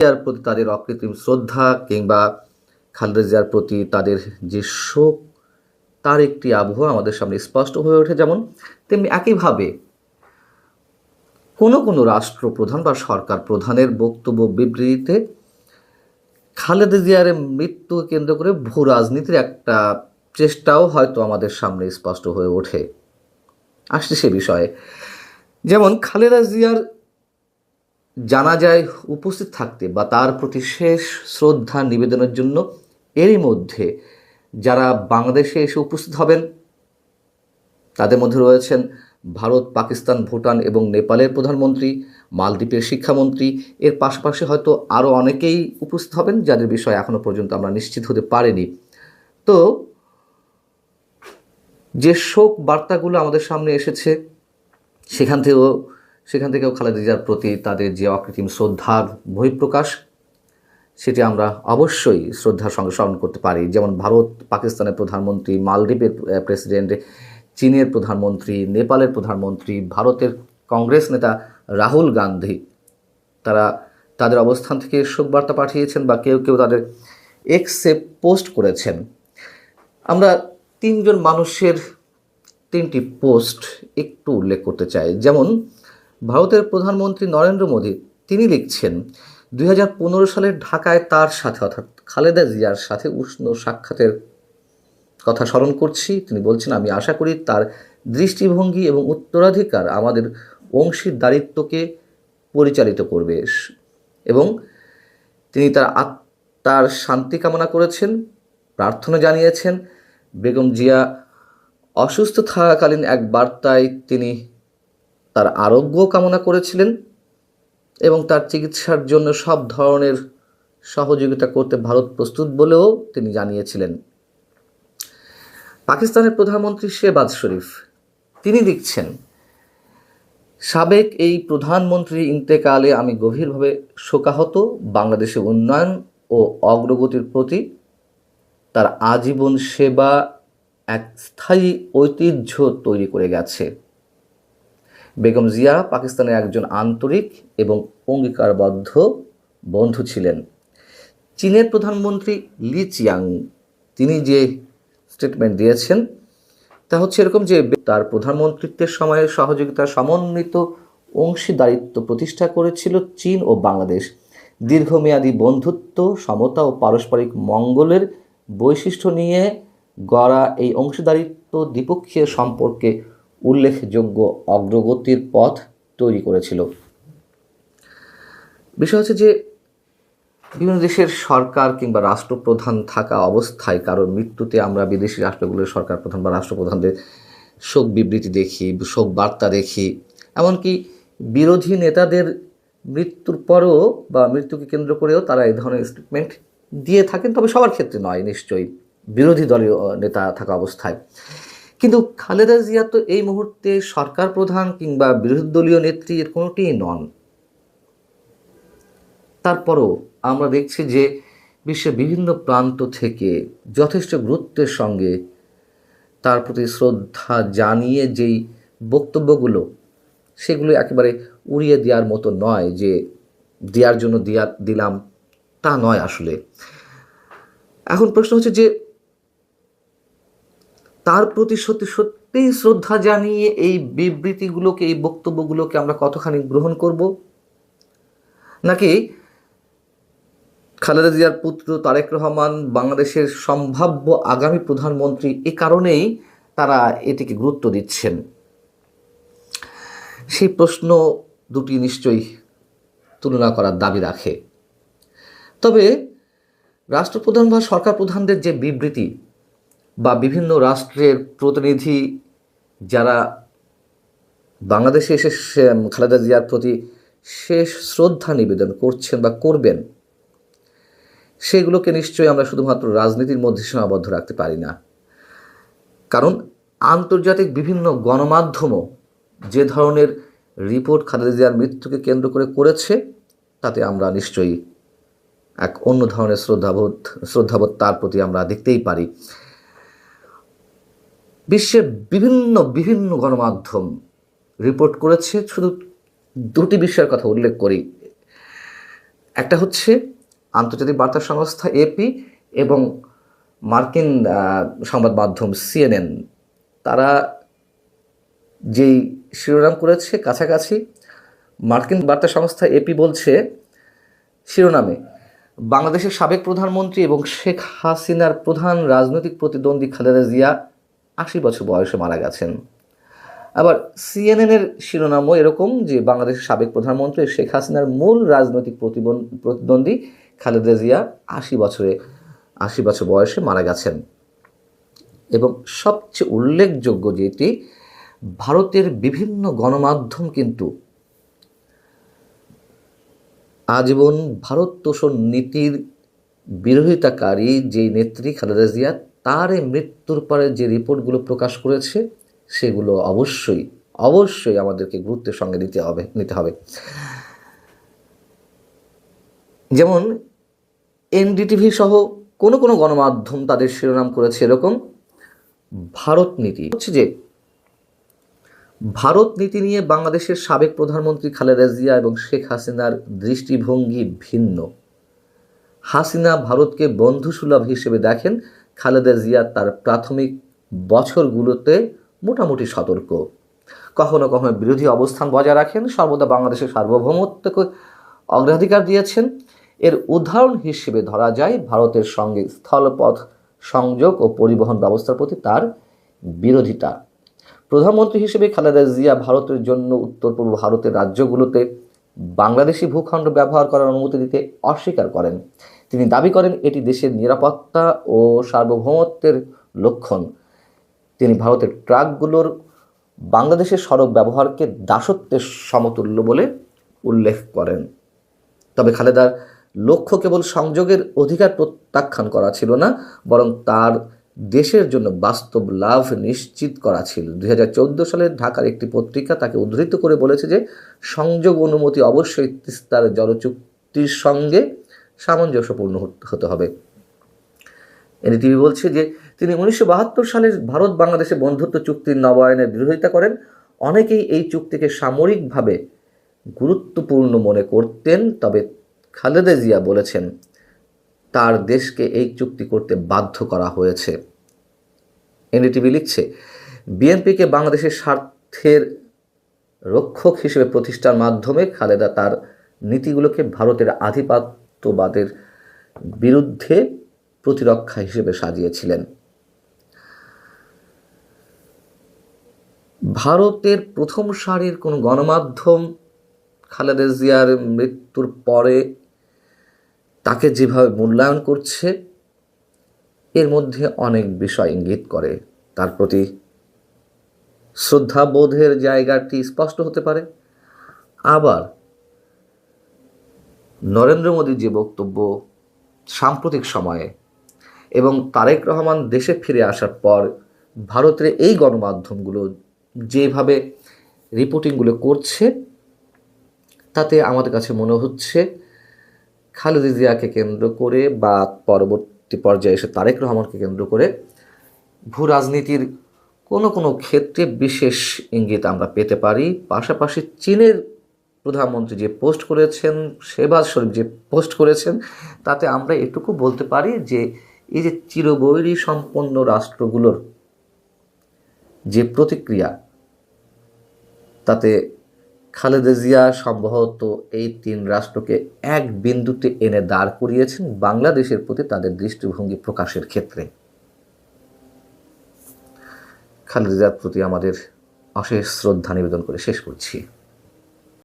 জিয়ার প্রতি তাদের অকৃত্রিম শ্রদ্ধা কিংবা খালেদা জিয়ার প্রতি তাদের যে শোক, তার একটি আবহাওয়া আমাদের সামনে স্পষ্ট হয়ে ওঠে। যেমন তেমনি একইভাবে কোনো কোনো রাষ্ট্রপ্রধান বা সরকার প্রধানের বক্তব্য বিবৃতিতে খালেদা জিয়ার মৃত্যুকে কেন্দ্র করে ভূ রাজনীতির একটা চেষ্টাও হয়তো আমাদের সামনে স্পষ্ট হয়ে ওঠে। আসছে সে বিষয়ে, যেমন খালেদা জিয়ার জানাজায় উপস্থিত থাকতে বা তার প্রতি শেষ শ্রদ্ধা নিবেদনের জন্য এরই মধ্যে যারা বাংলাদেশে এসে উপস্থিত হবেন তাদের মধ্যে রয়েছেন ভারত, পাকিস্তান, ভুটান এবং নেপালের প্রধানমন্ত্রী, মালদ্বীপের শিক্ষামন্ত্রী। এর পাশাপাশি হয়তো আরও অনেকেই উপস্থিত হবেন যাদের বিষয়ে এখনও পর্যন্ত আমরা নিশ্চিত হতে পারিনি। তো যে শোক বার্তাগুলো আমাদের সামনে এসেছে সেখান থেকেও খালেদা জিয়ার প্রতি তাদের যে অকৃত্রিম শ্রদ্ধার বহিঃপ্রকাশ, সেটি আমরা অবশ্যই শ্রদ্ধার সঙ্গে স্মরণ করতে পারি। যেমন ভারত, পাকিস্তানের প্রধানমন্ত্রী, মালদ্বীপের প্রেসিডেন্ট, চীনের প্রধানমন্ত্রী, নেপালের প্রধানমন্ত্রী, ভারতের কংগ্রেস নেতা রাহুল গান্ধী, তারা তাদের অবস্থান থেকে শোকবার্তা পাঠিয়েছেন বা কেউ কেউ তাদের এক্সে পোস্ট করেছেন। আমরা তিনজন মানুষের তিনটি পোস্ট একটু উল্লেখ করতে চাই। যেমন ভারতের প্রধানমন্ত্রী নরেন্দ্র মোদী, তিনি লিখছেন 2015 সালের ঢাকায় তার সাথে অর্থাৎ খালেদা জিয়ার সাথে উষ্ণ সাক্ষাতের কথা স্মরণ করছি। তিনি বলছেন, আমি আশা করি তার দৃষ্টিভঙ্গি এবং উত্তরাধিকার আমাদের অংশীদারিত্বকে পরিচালিত করবে এবং তিনি তার আত্মার শান্তি কামনা করেছেন, প্রার্থনা জানিয়েছেন। বেগম জিয়া অসুস্থ থাকাকালীন এক বার্তায় তিনি তার আরোগ্য কামনা করেছিলেন এবং তার চিকিৎসার জন্য সব ধরনের সহযোগিতা করতে ভারত প্রস্তুত বলেও তিনি জানিয়েছিলেন। পাকিস্তানের প্রধানমন্ত্রী শেহবাজ শরীফ, তিনি লিখছেন, সাবেক এই প্রধানমন্ত্রীর ইন্তেকালে আমি গভীরভাবে শোকাহত। বাংলাদেশের উন্নয়ন ও অগ্রগতির প্রতি তার আজীবন সেবা এক স্থায়ী ঐতিহ্য তৈরি করে গেছে। বেগম জিয়া পাকিস্তানের একজন আন্তরিক এবং অঙ্গীকারবদ্ধ বন্ধু ছিলেন। চীনের প্রধানমন্ত্রী লি চিয়াং, তিনি যে স্টেটমেন্ট দিয়েছেন তা হচ্ছে এরকম যে তার প্রধানমন্ত্রিত্বের সময়ে সহযোগিতার সমন্বিত অংশীদারিত্ব প্রতিষ্ঠা করেছিল চীন ও বাংলাদেশ। দীর্ঘমেয়াদী বন্ধুত্ব, সমতা ও পারস্পরিক মঙ্গলের বৈশিষ্ট্য নিয়ে গড়া এই অংশীদারিত্ব দ্বিপক্ষীয় সম্পর্কে উল্লেখযোগ্য অগ্রগতির পথ তৈরি করেছিল। বিষয় হচ্ছে যে বিভিন্ন দেশের সরকার কিংবা রাষ্ট্রপ্রধান থাকা অবস্থায় কারো মৃত্যুতে আমরা বিদেশি রাষ্ট্রগুলোর সরকার প্রধান বা রাষ্ট্রপ্রধানদের শোক বিবৃতি দেখি, শোক বার্তা দেখি, এমনকি বিরোধী নেতাদের মৃত্যুর পরেও বা মৃত্যুকে কেন্দ্র করেও তারা এই ধরনের স্টেটমেন্ট দিয়ে থাকেন, তবে সবার ক্ষেত্রে নয় নিশ্চয়ই, বিরোধী দলীয় নেতা থাকা অবস্থায়। কিন্তু খালেদা জিয়া তো এই মুহূর্তে সরকার প্রধান কিংবা বিরোধী দলীয় নেত্রী এর কোনোটিই নন। তারপরও আমরা দেখছি যে বিশ্বের বিভিন্ন প্রান্ত থেকে যথেষ্ট গুরুত্বের সঙ্গে তার প্রতি শ্রদ্ধা জানিয়ে যেই বক্তব্যগুলো, সেগুলো একেবারে উড়িয়ে দেওয়ার মতো নয়, যে দেওয়ার জন্য দিলাম তা নয় আসলে। এখন প্রশ্ন হচ্ছে যে তার প্রতি সত্যিই শ্রদ্ধা জানিয়ে এই বিবৃতিগুলোকে, এই বক্তব্যগুলোকে আমরা কতখানি গ্রহণ করব, নাকি খালেদা জিয়ার পুত্র তারেক রহমান বাংলাদেশের সম্ভাব্য আগামী প্রধানমন্ত্রী, এ কারণেই তারা এটিকে গুরুত্ব দিচ্ছেন? সেই প্রশ্ন দুটি নিশ্চয়ই তুলনা করার দাবি রাখে। তবে রাষ্ট্রপ্রধান বা সরকার প্রধানদের যে বিবৃতি বা বিভিন্ন রাষ্ট্রের প্রতিনিধি যারা বাংলাদেশে এসে খালেদা জিয়ার প্রতি শেষ শ্রদ্ধা নিবেদন করছেন বা করবেন, সেগুলোকে নিশ্চয়ই আমরা শুধুমাত্র রাজনীতির মধ্যে সীমাবদ্ধ রাখতে পারি না। কারণ আন্তর্জাতিক বিভিন্ন গণমাধ্যমও যে ধরনের রিপোর্ট খালেদা জিয়ার মৃত্যুকে কেন্দ্র করে করেছে, তাতে আমরা নিশ্চয়ই এক অন্য ধরনের শ্রদ্ধাবোধ তার প্রতি আমরা দেখতেই পারি। বিশ্বের বিভিন্ন গণমাধ্যম রিপোর্ট করেছে। শুধু দুটি বিষয়ের কথা উল্লেখ করি। একটা হচ্ছে আন্তর্জাতিক বার্তা সংস্থা এপি এবং মার্কিন সংবাদ মাধ্যম সিএনএন, তারা যেই শিরোনাম করেছে কাছাকাছি। মার্কিন বার্তা সংস্থা এপি বলছে শিরোনামে, বাংলাদেশের সাবেক প্রধানমন্ত্রী এবং শেখ হাসিনার প্রধান রাজনৈতিক প্রতিদ্বন্দ্বী খালেদা জিয়া ৮০ বছর বয়সে মারা গেছেন। আবার সিএনএনের শিরোনামও এরকম যে বাংলাদেশের সাবেক প্রধানমন্ত্রী শেখ হাসিনার মূল রাজনৈতিক প্রতিদ্বন্দ্বী খালেদা জিয়া ৮০ বছর বয়সে মারা গেছেন। এবং সবচেয়ে উল্লেখযোগ্য যেটি, ভারতের বিভিন্ন গণমাধ্যম কিন্তু আজীবন ভারত তোষণ নীতির বিরোধিতাকারী যেই নেত্রী খালেদা জিয়া, তার এই মৃত্যুর পরে যে রিপোর্টগুলো প্রকাশ করেছে সেগুলো অবশ্যই আমাদেরকে গুরুত্বের সঙ্গে নিতে হবে। যেমন এনডিটিভি সহ কোনো গণমাধ্যম তাদের শিরোনাম করেছে এরকম, ভারত নীতি হচ্ছে যে ভারত নীতি নিয়ে বাংলাদেশের সাবেক প্রধানমন্ত্রী খালেদা জিয়া এবং শেখ হাসিনার দৃষ্টিভঙ্গি ভিন্ন। হাসিনা ভারতকে বন্ধুসুলভ হিসেবে দেখেন, খালেদা জিয়া তার প্রাথমিক বছরগুলোতে মোটামুটি সতর্ক, কখনো কখনো বিরোধী অবস্থান বজায় রাখেন, সর্বদা বাংলাদেশের সার্বভৌমত্বকে অগ্রাধিকার দিয়েছেন। এর উদাহরণ হিসেবে ধরা যায় ভারতের সঙ্গে স্থলপথ সংযোগ ও পরিবহন ব্যবস্থার প্রতি তার বিরোধিতা। প্রধানমন্ত্রী হিসেবে খালেদা জিয়া ভারতের জন্য উত্তর পূর্ব ভারতের রাজ্যগুলোতে বাংলাদেশি ভূখণ্ড ব্যবহার করার অনুমতি দিতে অস্বীকার করেন। তিনি দাবি করেন এটি দেশের নিরাপত্তা ও সার্বভৌমত্বের লক্ষণ। তিনি ভারতের ট্রাকগুলোর বাংলাদেশের সড়ক ব্যবহারকে দাসত্বের সমতুল্য বলে উল্লেখ করেন। তবে খালেদার লক্ষ্য কেবল সংযোগের অধিকার প্রত্যাখ্যান করা ছিল না, বরং তার দেশের জন্য বাস্তব লাভ নিশ্চিত করা ছিল। 2014 সালে ঢাকার একটি পত্রিকা তাকে উদ্ধৃত করে বলেছে যে সংযোগ অনুমতি অবশ্যই তিস্তার জলচুক্তির সঙ্গে সামঞ্জস্যপূর্ণ হতে হবে। এনডিটিভি বলছে যে তিনি 1972 সালের ভারত বাংলাদেশে বন্ধুত্ব চুক্তির নবায়নের বিরোধিতা করেন। অনেকেই এই চুক্তিকে সামরিকভাবে গুরুত্বপূর্ণ মনে করতেন, তবে খালেদা জিয়া বলেছেন তার দেশকে এই চুক্তি করতে বাধ্য করা হয়েছে। এনডিটিভি লিখছে, বিএনপিকে বাংলাদেশের স্বার্থের রক্ষক হিসেবে প্রতিষ্ঠার মাধ্যমে খালেদা তার নীতিগুলোকে ভারতের আধিপত্যবাদের বিরুদ্ধে প্রতিরক্ষা হিসেবে সাজিয়েছিলেন। ভারতের প্রথম সারির কোনো গণমাধ্যম খালেদা জিয়ার মৃত্যুর পরে তাকে যেভাবে মূল্যায়ন করছে, এর মধ্যে অনেক বিষয় ইঙ্গিত করে। তার প্রতি শ্রদ্ধাবোধের জায়গাটি স্পষ্ট হতে পারে। আবার নরেন্দ্র মোদীর যে বক্তব্য সাম্প্রতিক সময়ে এবং তারেক রহমান দেশে ফিরে আসার পর ভারতের এই গণমাধ্যমগুলো যেভাবে রিপোর্টিংগুলো করছে, তাতে আমাদের কাছে মনে হচ্ছে খালেদা জিয়াকে কেন্দ্র করে বা পরবর্তী পর্যায়ে এসে তারেক রহমানকে কেন্দ্র করে ভূ রাজনীতির কোনো ক্ষেত্রে বিশেষ ইঙ্গিত আমরা পেতে পারি। পাশাপাশি চীনের প্রধানমন্ত্রী যে পোস্ট করেছেন, শেহবাজ শরীফ যে পোস্ট করেছেন, তাতে আমরা এটুকু বলতে পারি যে এই যে চিরবৈরী সম্পন্ন রাষ্ট্রগুলোর যে প্রতিক্রিয়া, তাতে খালেদা জিয়া সম্ভবত এই 3 রাষ্ট্রকে এক বিন্দুতে এনে দাঁড় করিয়েছেন বাংলাদেশের প্রতি তাদের দৃষ্টিভঙ্গি প্রকাশের ক্ষেত্রে। খালেদা জিয়ার প্রতি আমাদের অশেষ শ্রদ্ধা নিবেদন করে শেষ করছি।